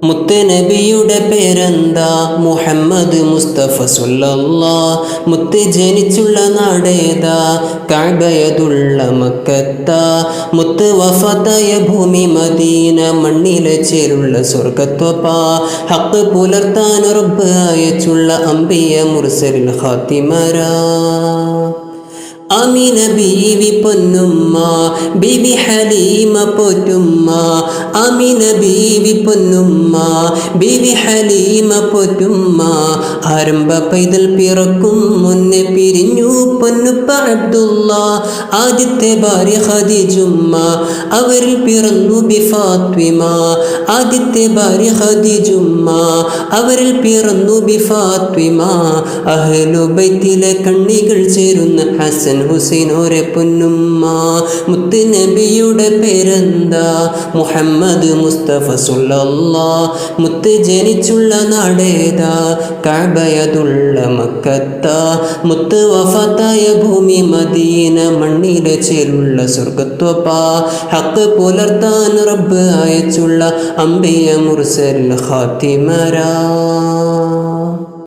മുത്ത് നബിയുടെ പേരെന്താ? മുഹമ്മദ് മുസ്തഫ സല്ലല്ലാഹ്. മുത്ത് ജനിച്ചുള്ള നാടേതാ? കഅബയതുള്ള മക്കത്ത. മുത്ത് വഫാത്തായ ഭൂമി മദീന, മണ്ണിലെ ചേലുള്ള സ്വർഗത്വപ. ഹക്ക് പുലർത്താൻ റബ്ബ് അയച്ചുള്ള അംബിയ മുർസലിൽ ഖാത്തിമരാ. ആമിന ബീവി പൊന്നുമ്മ, ബീവി ഹലീമ പോറ്റുമ്മ. ആമിന ബീവി പൊന്നുമ്മ, ബീവി ഹലീമ പോറ്റുമ്മ. ആരംഭ പൈതൽ പിറക്കും മുന്നേ പിരിഞ്ഞു പൊന്നുപ്പ അബ്ദുള്ള. ആദ്യത്തെ ഭാര്യ ഖദീജുമ്മ, അവരിൽ പിറന്നു ബി ഫാത്വിമ. ആദ്യത്തെ ഭാര്യ ഖദീജുമ്മ, അവരിൽ പിറന്നു ബി ഫാത്വിമ. അഹ്ലു ബൈത്തിലെ കണ്ണികൾ ചേരുന്ന ഹസൻ ഹുസൈൻ ഓരെ പൊന്നുമ്മ. മുത്ത് നബിയുടെ പേരെന്താ? മുഹമ്മദ് മുസ്തഫ സല്ലല്ലാഹ്. മുത്ത് ജനിച്ചുള്ള നാടേതാ? കഅബയതുള്ള മക്കത്ത. മുത്ത് വഫാത്തായ ഭൂമി മദീന, മണ്ണിലെ ചേലുള്ള സ്വർഗത്വപ. ഹക്ക് പുലർത്താൻ റബ്ബ് അയച്ചുള്ള അംബിയ മുർസൽ ഖാത്തിമരാ.